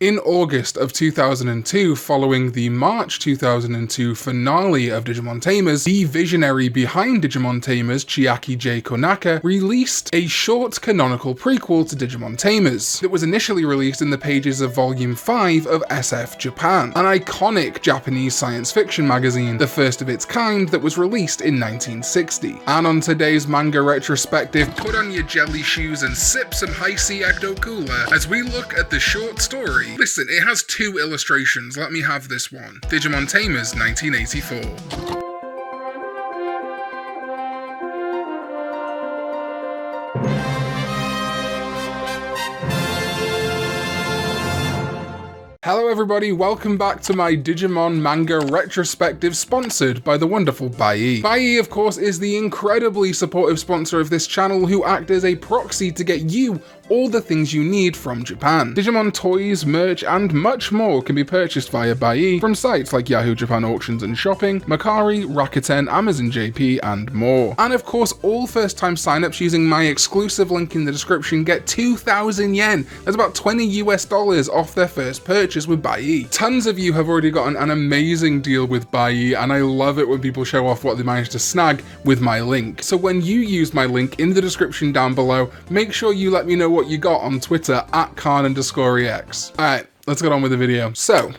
In August of 2002, following the March 2002 finale of Digimon Tamers, the visionary behind Digimon Tamers, Chiaki J. Konaka, released a short canonical prequel to Digimon Tamers that was initially released in the pages of Volume 5 of SF Japan, an iconic Japanese science fiction magazine, the first of its kind that was released in 1960. And on today's manga retrospective, put on your jelly shoes and sip some Hi-C Ecto Cooler as we look at the short story. Listen, it has 2 illustrations, let me have this one. Digimon Tamers 1984. Hello everybody, welcome back to my Digimon Manga Retrospective sponsored by the wonderful Buyee. Buyee, of course, is the incredibly supportive sponsor of this channel who act as a proxy to get you all the things you need from Japan. Digimon toys, merch, and much more can be purchased via Buyee from sites like Yahoo Japan Auctions and Shopping, Mercari, Rakuten, Amazon JP, and more. And of course, all first-time signups using my exclusive link in the description get 2,000 yen. That's about $20 US off their first purchase with Buyee. Tons of you have already gotten an amazing deal with Buyee, and I love it when people show off what they managed to snag with my link. So when you use my link in the description down below, make sure you let me know what you got on Twitter at @karn_ex. Alright, let's get on with the video. So,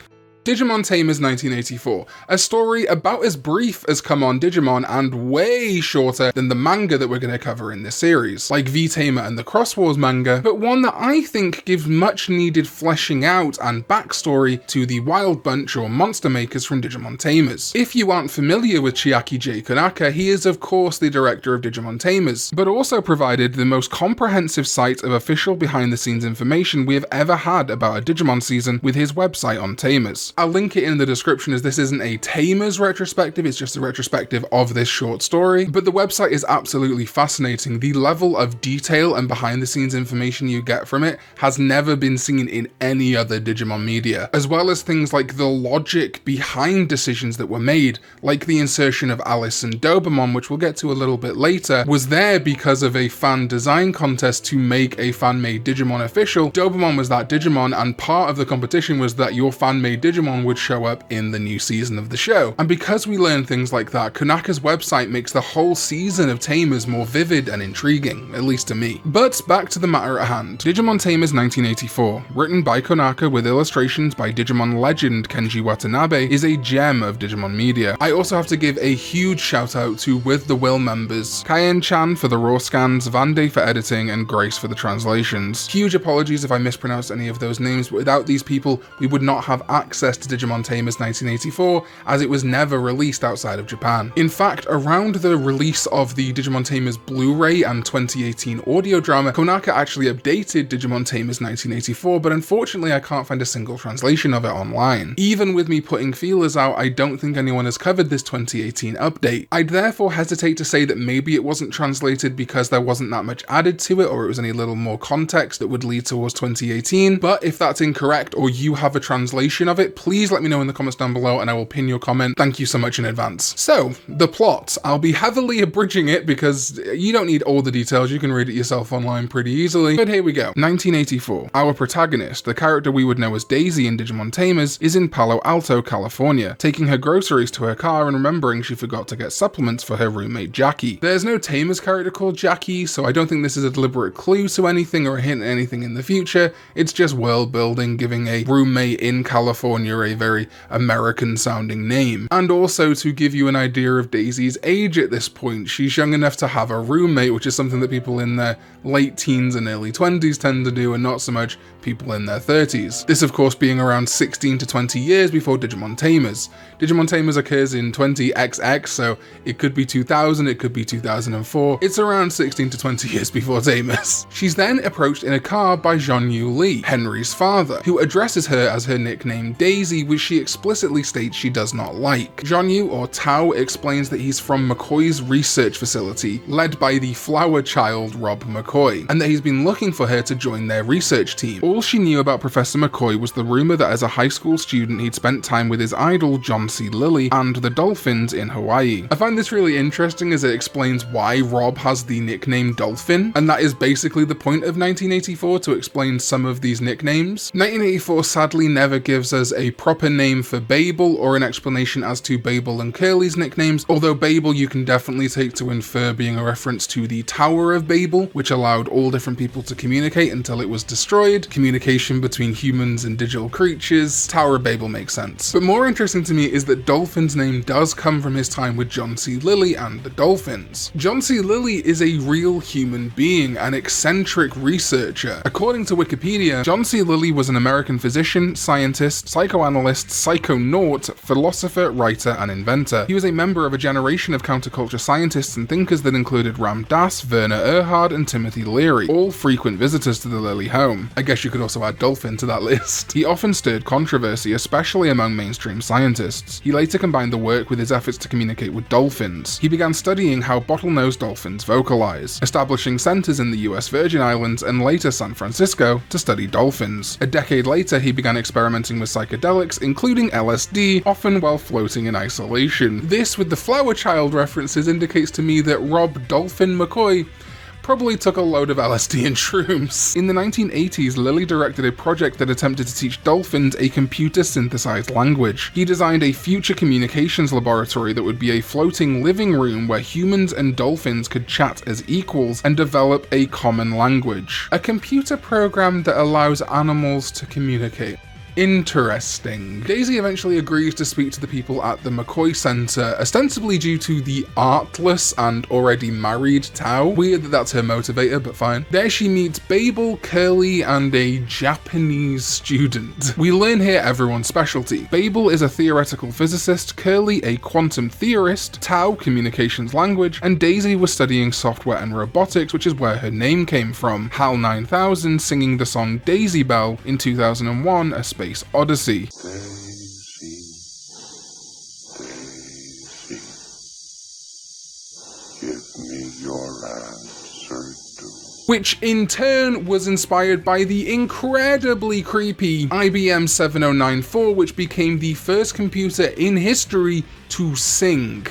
Digimon Tamers 1984, a story about as brief as Come On Digimon and way shorter than the manga that we're going to cover in this series, like V-Tamer and the Cross Wars manga, but one that I think gives much needed fleshing out and backstory to the Wild Bunch or monster makers from Digimon Tamers. If you aren't familiar with Chiaki J. Konaka, he is of course the director of Digimon Tamers, but also provided the most comprehensive site of official behind the scenes information we have ever had about a Digimon season with his website on Tamers. I'll link it in the description as this isn't a Tamers retrospective, it's just a retrospective of this short story, but the website is absolutely fascinating. The level of detail and behind the scenes information you get from it has never been seen in any other Digimon media, as well as things like the logic behind decisions that were made, like the insertion of Alice and Dobamon, which we'll get to a little bit later, was there because of a fan design contest to make a fan-made Digimon official. Dobamon was that Digimon, and part of the competition was that your fan-made Digimon would show up in the new season of the show. And because we learn things like that, Konaka's website makes the whole season of Tamers more vivid and intriguing, at least to me. But back to the matter at hand. Digimon Tamers 1984, written by Konaka with illustrations by Digimon legend Kenji Watanabe, is a gem of Digimon media. I also have to give a huge shout out to With the Will members, Kaien-chan for the raw scans, Vande for editing, and Grace for the translations. Huge apologies if I mispronounced any of those names, but without these people, we would not have access to Digimon Tamers 1984, as it was never released outside of Japan. In fact, around the release of the Digimon Tamers Blu-ray and 2018 audio drama, Konaka actually updated Digimon Tamers 1984, but unfortunately I can't find a single translation of it online. Even with me putting feelers out, I don't think anyone has covered this 2018 update. I'd therefore hesitate to say that maybe it wasn't translated because there wasn't that much added to it, or it was any little more context that would lead towards 2018, but if that's incorrect or you have a translation of it, please let me know in the comments down below and I will pin your comment. Thank you so much in advance. So, the plot. I'll be heavily abridging it because you don't need all the details, you can read it yourself online pretty easily, but here we go. 1984. Our protagonist, the character we would know as Daisy in Digimon Tamers, is in Palo Alto, California, taking her groceries to her car and remembering she forgot to get supplements for her roommate Jackie. There's no Tamers character called Jackie, so I don't think this is a deliberate clue to anything or a hint at anything in the future. It's just world building, giving a roommate in California a very American sounding name. And also to give you an idea of Daisy's age at this point. She's young enough to have a roommate, which is something that people in their late teens and early 20s tend to do, and not so much people in their 30s. This of course being around 16 to 20 years before Digimon Tamers. Digimon Tamers occurs in 20XX, so it could be 2000, it could be 2004. It's around 16 to 20 years before Tamers. She's then approached in a car by Jean-Yu Lee, Henry's father, who addresses her as her nickname Daisy, which she explicitly states she does not like. Jean-Yu, or Tao, explains that he's from McCoy's research facility, led by the flower child Rob McCoy, and that he's been looking for her to join their research team. All she knew about Professor McCoy was the rumour that as a high school student he'd spent time with his idol John C. Lilly and the Dolphins in Hawaii. I find this really interesting as it explains why Rob has the nickname Dolphin, and that is basically the point of 1984, to explain some of these nicknames. 1984 sadly never gives us a proper name for Babel or an explanation as to Babel and Curly's nicknames, although Babel you can definitely take to infer being a reference to the Tower of Babel, which allowed all different people to communicate until it was destroyed. Communication between humans and digital creatures. Tower of Babel makes sense. But more interesting to me is that Dolphin's name does come from his time with John C. Lilly and the Dolphins. John C. Lilly is a real human being, an eccentric researcher. According to Wikipedia, John C. Lilly was an American physician, scientist, psychoanalyst, psychonaut, philosopher, writer, and inventor. He was a member of a generation of counterculture scientists and thinkers that included Ram Dass, Werner Erhard, and Timothy Leary, all frequent visitors to the Lilly home. I guess you could also add Dolphin to that list. He often stirred controversy, especially among mainstream scientists. He later combined the work with his efforts to communicate with dolphins. He began studying how bottlenose dolphins vocalize, establishing centers in the US Virgin Islands and later San Francisco to study dolphins. A decade later, he began experimenting with psychedelics, including LSD, often while floating in isolation. This, with the Flower Child references, indicates to me that Rob Dolphin McCoy probably took a load of LSD and shrooms. In the 1980s, Lilly directed a project that attempted to teach dolphins a computer-synthesized language. He designed a future communications laboratory that would be a floating living room where humans and dolphins could chat as equals and develop a common language. A computer program that allows animals to communicate. Interesting. Daisy eventually agrees to speak to the people at the McCoy Center, ostensibly due to the artless and already married Tao. Weird that that's her motivator, but fine. There she meets Babel, Curly, and a Japanese student. We learn here everyone's specialty. Babel is a theoretical physicist, Curly a quantum theorist, Tao communications language, and Daisy was studying software and robotics, which is where her name came from. HAL 9000 singing the song Daisy Bell in 2001, A Space Odyssey. Daisy, give me your answer too. Which in turn was inspired by the incredibly creepy IBM 7094, which became the first computer in history to sing.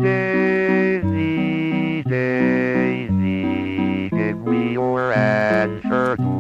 Daisy, Daisy, give me your answer too.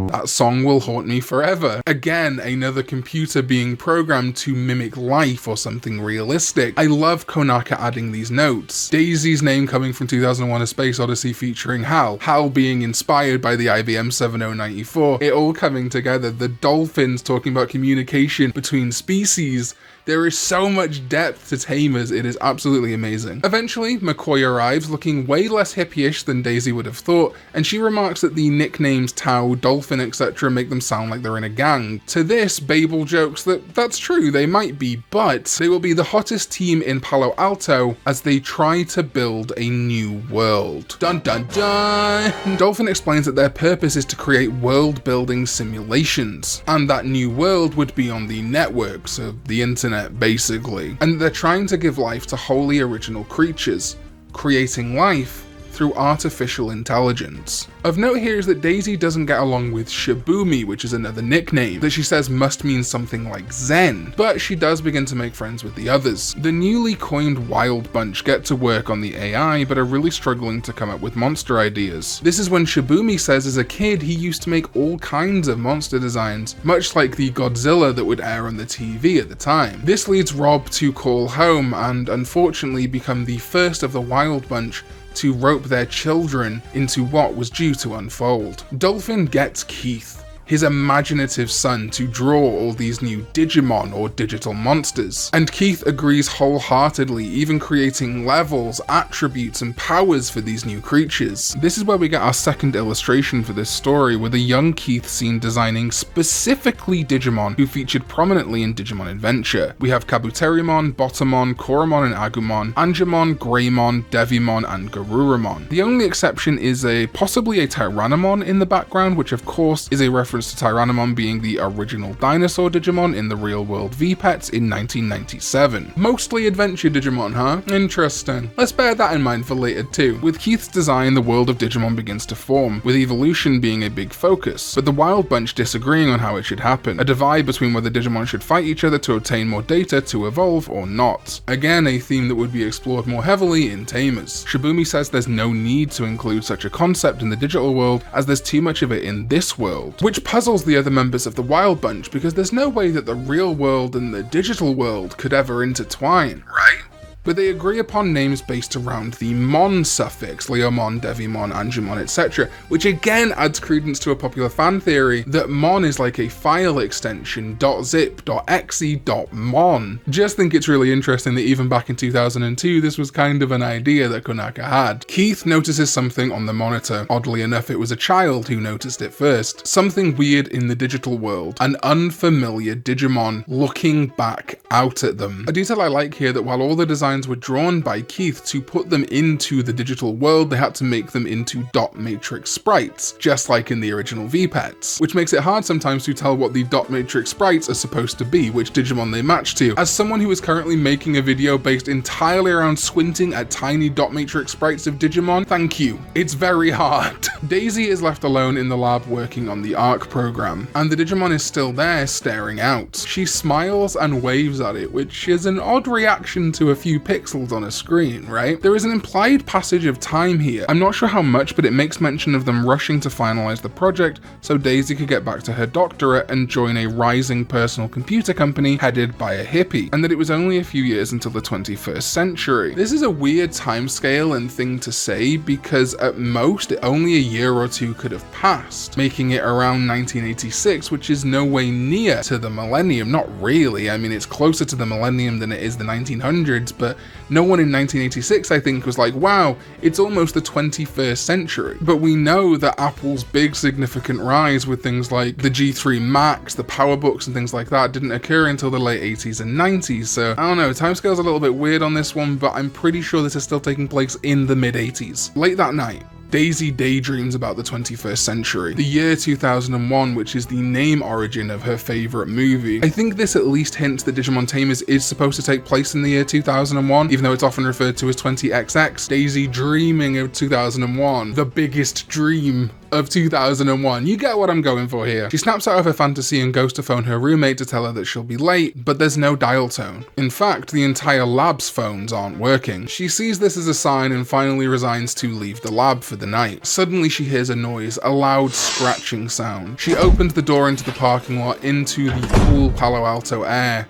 That song will haunt me forever. Again, another computer being programmed to mimic life or something realistic. I love Konaka adding these notes. Daisy's name coming from 2001: A Space Odyssey featuring HAL. HAL being inspired by the IBM 7094. It all coming together. The dolphins talking about communication between species. There is so much depth to Tamers, it is absolutely amazing. Eventually, McCoy arrives looking way less hippie-ish than Daisy would have thought, and she remarks that the nicknames Tao, Dolphin, etc. make them sound like they're in a gang. To this, Babel jokes that that's true, they might be, but they will be the hottest team in Palo Alto as they try to build a new world. Dun dun dun! Dolphin explains that their purpose is to create world-building simulations, and that new world would be on the network, so the internet basically, and they're trying to give life to wholly original creatures, creating life through artificial intelligence. Of note here is that Daisy doesn't get along with Shibumi, which is another nickname that she says must mean something like Zen, but she does begin to make friends with the others. The newly coined Wild Bunch get to work on the AI, but are really struggling to come up with monster ideas. This is when Shibumi says as a kid he used to make all kinds of monster designs, much like the Godzilla that would air on the TV at the time. This leads Rob to call home and unfortunately become the first of the Wild Bunch to rope their children into what was due to unfold. Dolphin gets Keith, his imaginative son, to draw all these new Digimon or digital monsters, and Keith agrees wholeheartedly, even creating levels, attributes, and powers for these new creatures. This is where we get our second illustration for this story, with a young Keith seen designing specifically Digimon who featured prominently in Digimon Adventure. We have Kabuterimon, Botamon, Koromon and Agumon, Angemon, Greymon, Devimon, and Garuramon. The only exception is possibly a Tyrannomon in the background, which of course is a reference reference to Tyrannomon being the original dinosaur Digimon in the real-world V-Pets in 1997. Mostly adventure Digimon, huh? Interesting. Let's bear that in mind for later too. With Keith's design, the world of Digimon begins to form, with evolution being a big focus, but the Wild Bunch disagreeing on how it should happen, a divide between whether Digimon should fight each other to obtain more data to evolve or not. Again, a theme that would be explored more heavily in Tamers. Shibumi says there's no need to include such a concept in the digital world as there's too much of it in this world, which puzzles the other members of the Wild Bunch because there's no way that the real world and the digital world could ever intertwine, right? But they agree upon names based around the mon suffix, Leomon, Devimon, Angemon, etc., which again adds credence to a popular fan theory that mon is like a file extension, .zip, .exe, .mon. Just think it's really interesting that even back in 2002, this was kind of an idea that Konaka had. Keith notices something on the monitor. Oddly enough, it was a child who noticed it first. Something weird in the digital world, an unfamiliar Digimon looking back out at them. A detail I like here that while all the designs were drawn by Keith to put them into the digital world, they had to make them into dot matrix sprites, just like in the original V-Pets, which makes it hard sometimes to tell what the dot matrix sprites are supposed to be, which Digimon they match to. As someone who is currently making a video based entirely around squinting at tiny dot matrix sprites of Digimon, thank you. It's very hard. Daisy is left alone in the lab working on the ARC program, and the Digimon is still there staring out. She smiles and waves at it, which is an odd reaction to a few pixels on a screen, right? There is an implied passage of time here. I'm not sure how much, but it makes mention of them rushing to finalize the project so Daisy could get back to her doctorate and join a rising personal computer company headed by a hippie, and that it was only a few years until the 21st century. This is a weird timescale and thing to say because at most only a year or two could have passed, making it around 1986, which is no way near to the millennium. Not really. I mean, it's closer to the millennium than it is the 1900s, but no one in 1986, I think, was like, wow, it's almost the 21st century. But we know that Apple's big significant rise with things like the G3 Max, the PowerBooks and things like that didn't occur until the late 80s and 90s, so I don't know, timescale's a little bit weird on this one, but I'm pretty sure this is still taking place in the mid-80s. Late that night, Daisy daydreams about the 21st century, the year 2001, which is the name origin of her favourite movie. I think this at least hints that Digimon Tamers is supposed to take place in the year 2001, even though it's often referred to as 20XX. Daisy dreaming of 2001, the biggest dream of 2001. You get what I'm going for here. She snaps out of her fantasy and goes to phone her roommate to tell her that she'll be late, but there's no dial tone. In fact, the entire lab's phones aren't working. She sees this as a sign and finally resigns to leave the lab for the night. Suddenly she hears a noise, a loud scratching sound. She opens the door into the parking lot into the cool Palo Alto air,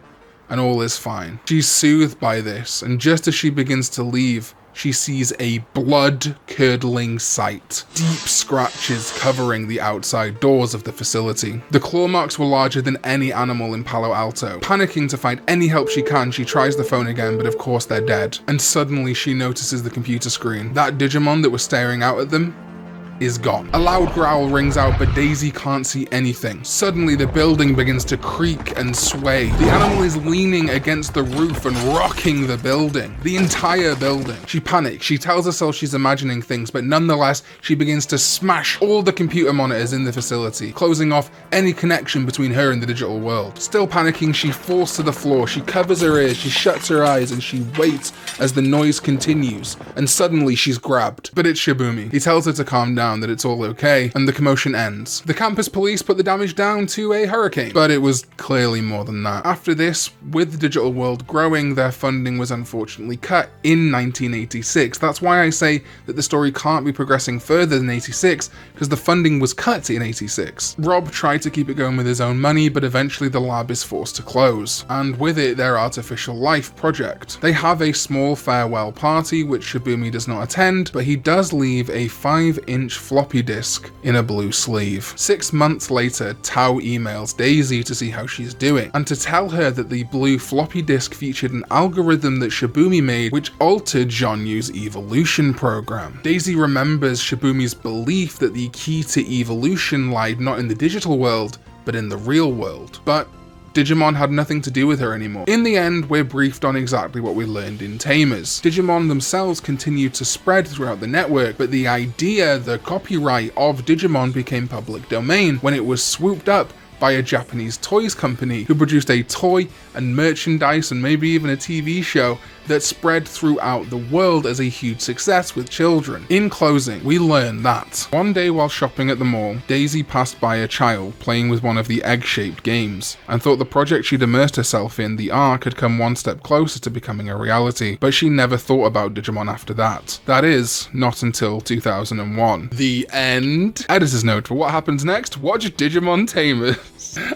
and all is fine. She's soothed by this, and just as she begins to leave, she sees a blood-curdling sight. Deep scratches covering the outside doors of the facility. The claw marks were larger than any animal in Palo Alto. Panicking to find any help she can, she tries the phone again, but of course they're dead. And suddenly she notices the computer screen. That Digimon that was staring out at them is gone. A loud growl rings out, but Daisy can't see anything. Suddenly, the building begins to creak and sway. The animal is leaning against the roof and rocking the building. The entire building. She panics. She tells herself she's imagining things, but nonetheless, she begins to smash all the computer monitors in the facility, closing off any connection between her and the digital world. Still panicking, she falls to the floor. She covers her ears, she shuts her eyes, and she waits as the noise continues. And suddenly, she's grabbed. But it's Shibumi. He tells her to calm down, that it's all okay, and the commotion ends. The campus police put the damage down to a hurricane, but it was clearly more than that. After this, with the digital world growing, their funding was unfortunately cut in 1986. That's why I say that the story can't be progressing further than 86, because the funding was cut in 86. Rob tried to keep it going with his own money, but eventually the lab is forced to close, and with it their artificial life project. They have a small farewell party, which Shibumi does not attend, but he does leave a 5-inch floppy disk in a blue sleeve. 6 months later, Tao emails Daisy to see how she's doing, and to tell her that the blue floppy disk featured an algorithm that Shibumi made which altered Zhonyu's evolution program. Daisy remembers Shibumi's belief that the key to evolution lied not in the digital world, but in the real world. But Digimon had nothing to do with her anymore. In the end, we're briefed on exactly what we learned in Tamers. Digimon themselves continued to spread throughout the network, but the idea, the copyright of Digimon became public domain when it was swooped up by a Japanese toys company who produced a toy and merchandise and maybe even a TV show that spread throughout the world as a huge success with children. In closing, we learn that one day while shopping at the mall, Daisy passed by a child playing with one of the egg-shaped games and thought the project she'd immersed herself in, the Ark, had come one step closer to becoming a reality, but she never thought about Digimon after that. That is, not until 2001. The end. Editor's note: for what happens next, watch Digimon Tamers.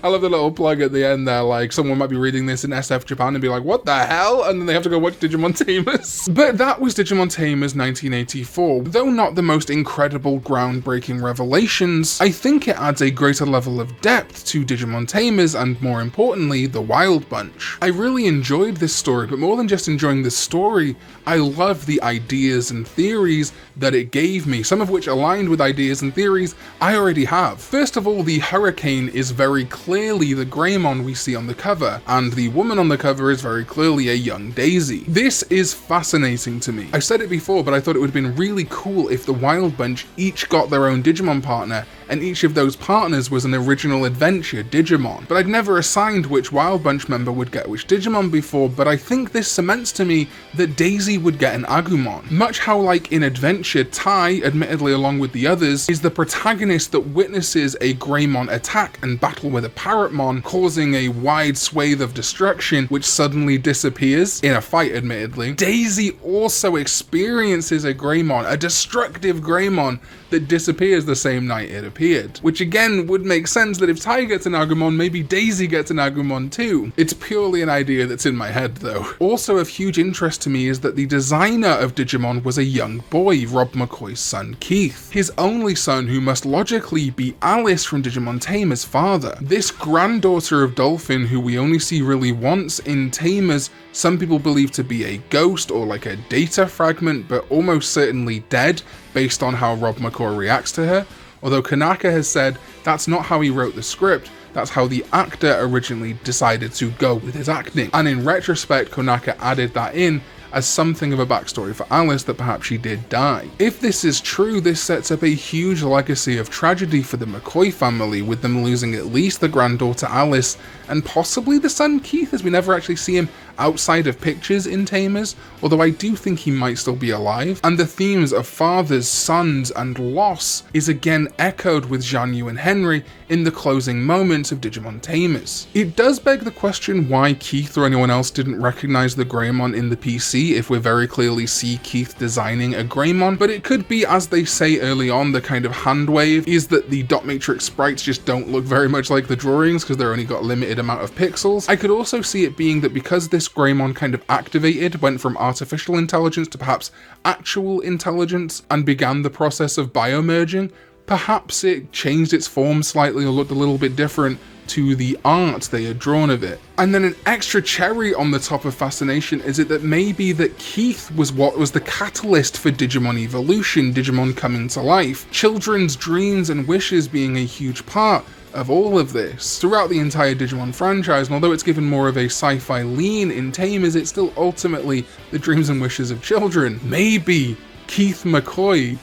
I love the little plug at the end there, like someone might be reading this in SF Japan and be like, what the hell? And then they have to go watch Digimon Tamers. But that was Digimon Tamers 1984. Though not the most incredible, groundbreaking revelations, I think it adds a greater level of depth to Digimon Tamers and, more importantly, the Wild Bunch. I really enjoyed this story, but more than just enjoying the story, I love the ideas and theories that it gave me, some of which aligned with ideas and theories I already have. First of all, the Hurricane is very clearly the Greymon we see on the cover, and the woman on the cover is very clearly a young Daisy. This is fascinating to me. I've said it before, but I thought it would have been really cool if the Wild Bunch each got their own Digimon partner, and each of those partners was an original adventure Digimon. But I'd never assigned which Wild Bunch member would get which Digimon before, but I think this cements to me that Daisy would get an Agumon. Much how, like in Adventure, Tai, admittedly along with the others, is the protagonist that witnesses a Greymon attack and battle with a Parrotmon, causing a wide swathe of destruction which suddenly disappears, in a fight admittedly. Daisy also experiences a Greymon, a destructive Greymon, that disappears the same night it appeared. Which again would make sense that if Tai gets an Agumon, maybe Daisy gets an Agumon too. It's purely an idea that's in my head though. Also of huge interest to me is that the designer of Digimon was a young boy, Rob McCoy's son Keith. His only son, who must logically be Alice from Digimon Tamers' father. This granddaughter of Dolphin, who we only see really once in Tamers, some people believe to be a ghost or like a data fragment, but almost certainly dead based on how Rob McCoy reacts to her. Although Konaka has said that's not how he wrote the script, that's how the actor originally decided to go with his acting. And in retrospect, Konaka added that in as something of a backstory for Alice, that perhaps she did die. If this is true, this sets up a huge legacy of tragedy for the McCoy family, with them losing at least the granddaughter Alice and possibly the son Keith, as we never actually see him outside of pictures in Tamers, although I do think he might still be alive. And the themes of fathers, sons, and loss is again echoed with Jianyu and Henry in the closing moments of Digimon Tamers. It does beg the question why Keith or anyone else didn't recognize the Greymon in the PC if we very clearly see Keith designing a Greymon, but it could be, as they say early on, the kind of hand wave is that the dot matrix sprites just don't look very much like the drawings because they're only got a limited amount of pixels. I could also see it being that because this Greymon kind of activated, went from artificial intelligence to perhaps actual intelligence and began the process of biomerging, perhaps it changed its form slightly or looked a little bit different to the art they had drawn of it. And then an extra cherry on the top of fascination is it that maybe that Keith was what was the catalyst for Digimon evolution, Digimon coming to life, children's dreams and wishes being a huge part of all of this throughout the entire Digimon franchise. And although it's given more of a sci-fi lean in Tamers, it's still ultimately the dreams and wishes of children. Maybe Keith McCoy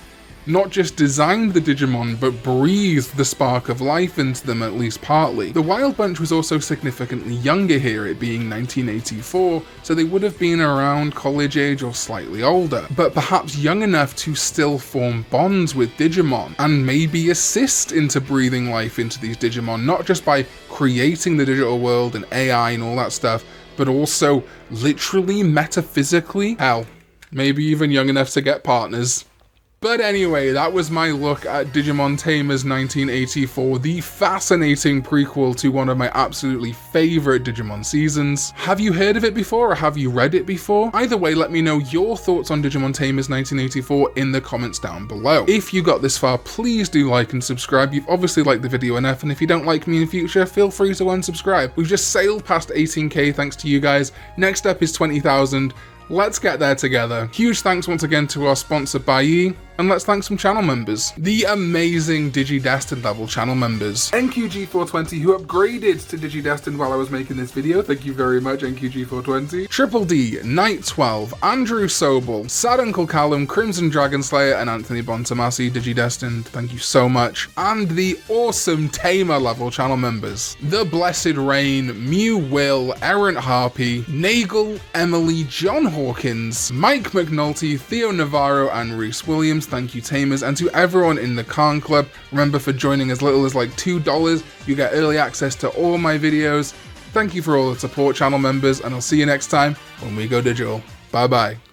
not just designed the Digimon, but breathed the spark of life into them, at least partly. The Wild Bunch was also significantly younger here, it being 1984, so they would have been around college age or slightly older, but perhaps young enough to still form bonds with Digimon, and maybe assist into breathing life into these Digimon, not just by creating the digital world and AI and all that stuff, but also literally, metaphysically, hell, maybe even young enough to get partners. But anyway, that was my look at Digimon Tamers 1984, the fascinating prequel to one of my absolutely favourite Digimon seasons. Have you heard of it before or have you read it before? Either way, let me know your thoughts on Digimon Tamers 1984 in the comments down below. If you got this far, please do like and subscribe. You've obviously liked the video enough, and if you don't like me in future, feel free to unsubscribe. We've just sailed past 18k thanks to you guys. Next up is 20,000. Let's get there together. Huge thanks once again to our sponsor Buyee. And let's thank some channel members. The amazing DigiDestined level channel members. NQG420, who upgraded to DigiDestined while I was making this video. Thank you very much, NQG420. Triple D, Night 12, Andrew Sobel, Sad Uncle Callum, Crimson Dragon Slayer, and Anthony Bontomasi, DigiDestined. Thank you so much. And the awesome Tamer level channel members. The Blessed Rain, Mew Will, Errant Harpy, Nagel, Emily, John Hawkins, Mike McNulty, Theo Navarro, and Reese Williams. Thank you, Tamers. And to everyone in the Karn Club, remember, for joining as little as like $2, you get early access to all my videos. Thank you for all the support, channel members, and I'll see you next time when we go digital. Bye bye.